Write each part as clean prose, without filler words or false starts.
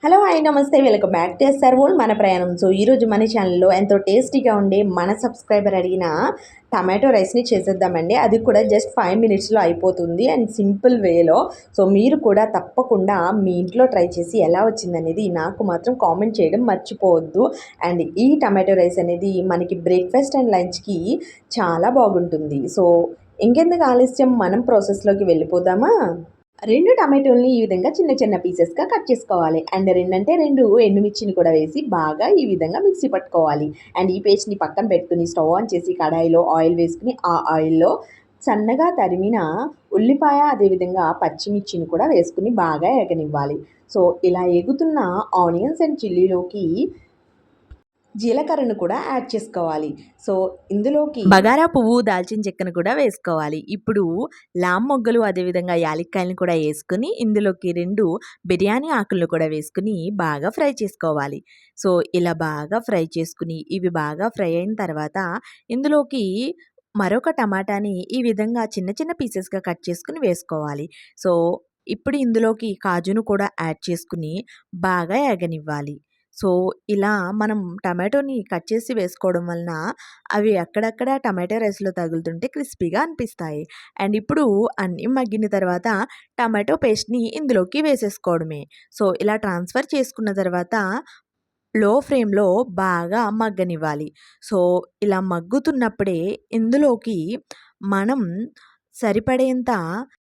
Hello hi నమస్తే welcome back to SR world మన ప్రయాణం. సో ఈరోజు మన ఛానల్లో ఎంతో టేస్టీగా ఉండే మన సబ్స్క్రైబర్ అడిగిన టమాటో రైస్ని చేసేద్దామండి. అది కూడా జస్ట్ 5 మినిట్స్లో అయిపోతుంది అండ్ సింపుల్ వేలో. సో మీరు కూడా తప్పకుండా మీ ఇంట్లో ట్రై చేసి ఎలా వచ్చిందనేది నాకు మాత్రం కామెంట్ చేయడం మర్చిపోవద్దు. అండ్ ఈ టమాటో రైస్ అనేది మనకి బ్రేక్ఫాస్ట్ అండ్ లంచ్కి చాలా బాగుంటుంది. సో ఇంకెందుకు ఆలస్యం, మనం ప్రాసెస్లోకి వెళ్ళిపోదామా. 2 టమాటోల్ని ఈ విధంగా చిన్న చిన్న పీసెస్‌గా కట్ చేసుకోవాలి. అండ్ 2 అంటే 2 ఎండుమిర్చిని కూడా వేసి బాగా ఈ విధంగా మిక్సీ పట్టుకోవాలి. అండ్ ఈ పేస్ట్‌ని పక్కన పెట్టుకొని స్టవ్ ఆన్ చేసి కడాయిలో ఆయిల్ వేసుకొని ఆ ఆయిల్‌లో సన్నగా తరిమిన ఉల్లిపాయ, అదేవిధంగా పచ్చిమిర్చిని కూడా వేసుకొని బాగా ఏగనివ్వాలి. సో ఇలా ఎగుతున్న ఆనియన్స్ అండ్ చిల్లీలోకి జీలకర్రను కూడా యాడ్ చేసుకోవాలి. సో ఇందులోకి బగారా పువ్వు, దాల్చిన చెక్కను కూడా వేసుకోవాలి. ఇప్పుడు లామ్ మొగ్గలు, అదేవిధంగా యాలక్కాయలను కూడా వేసుకుని ఇందులోకి 2 బిర్యానీ ఆకులను కూడా వేసుకుని బాగా ఫ్రై చేసుకోవాలి. సో ఇలా బాగా ఫ్రై చేసుకుని ఇవి బాగా ఫ్రై అయిన తర్వాత ఇందులోకి మరొక టమాటాని ఈ విధంగా చిన్న చిన్న పీసెస్‌గా కట్ చేసుకొని వేసుకోవాలి. సో ఇప్పుడు ఇందులోకి కాజును కూడా యాడ్ చేసుకుని బాగా ఏగనివ్వాలి. సో ఇలా మనం టమాటోని కట్ చేసి వేసుకోవడం వలన అవి అక్కడక్కడ టమాటో రైస్‌లో తగులుతుంటే క్రిస్పీగా అనిపిస్తాయి. అండ్ ఇప్పుడు అన్నీ మగ్గిన తర్వాత టమాటో పేస్ట్‌ని ఇందులోకి వేసేసుకోవడమే. సో ఇలా ట్రాన్స్‌ఫర్ చేసుకున్న తర్వాత లో ఫ్లేమ్‌లో బాగా మగ్గనివ్వాలి. సో ఇలా మగ్గుతున్నప్పుడే ఇందులోకి మనం సరిపడేంత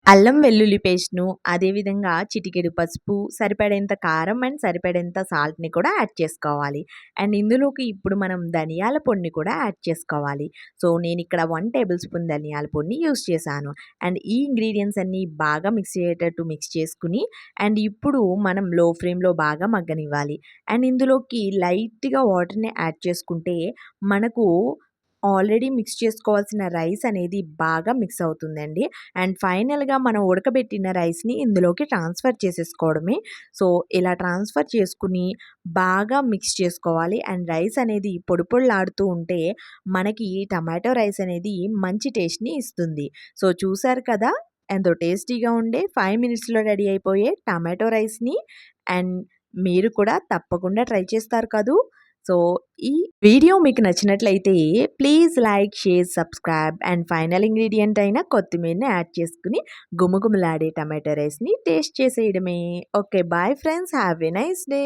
అల్లం వెల్లుల్లి పేస్ట్‌ను, అదేవిధంగా చిటికెడు పసుపు, సరిపడేంత కారం అండ్ సరిపడేంత సాల్ట్‌ని కూడా యాడ్ చేసుకోవాలి. అండ్ ఇందులోకి ఇప్పుడు మనం ధనియాల పొడిని కూడా యాడ్ చేసుకోవాలి. సో నేనిక్కడ 1 టేబుల్ స్పూన్ ధనియాల పొడిని యూజ్ చేశాను. అండ్ ఈ ఇంగ్రీడియెంట్స్ అన్నీ బాగా మిక్స్ అయ్యేటట్టు మిక్స్ చేసుకుని అండ్ ఇప్పుడు మనం లో ఫ్లేమ్‌లో బాగా మగ్గనివ్వాలి. అండ్ ఇందులోకి లైట్‌గా వాటర్‌ని యాడ్ చేసుకుంటే మనకు ఆల్రెడీ మిక్స్ చేసుకోవాల్సిన రైస్ అనేది బాగా మిక్స్ అవుతుందండి. అండ్ ఫైనల్‌గా మనం ఉడకబెట్టిన రైస్‌ని ఇందులోకి ట్రాన్స్‌ఫర్ చేసేసుకోవడమే. సో ఇలా ట్రాన్స్‌ఫర్ చేసుకుని బాగా మిక్స్ చేసుకోవాలి. అండ్ రైస్ అనేది పొడి పొడిలాడుతూ ఉంటే మనకి టమాటో రైస్ అనేది మంచి టేస్ట్‌ని ఇస్తుంది. సో చూసారు కదా! ఎంతో టేస్టీగా ఉండే 5 మినిట్స్‌లో రెడీ అయిపోయే టమాటో రైస్‌ని. అండ్ మీరు కూడా తప్పకుండా ట్రై చేస్తారు కదూ! సో ఈ వీడియో మీకు నచ్చినట్లయితే please like, share, subscribe and final ingredient అయిన కొత్తిమీరని యాడ్ చేసుకుని గుమగుమలాడే టమాటో రైస్‌ని టేస్ట్ చేసేయడమే. Okay. Bye friends. Have a nice day.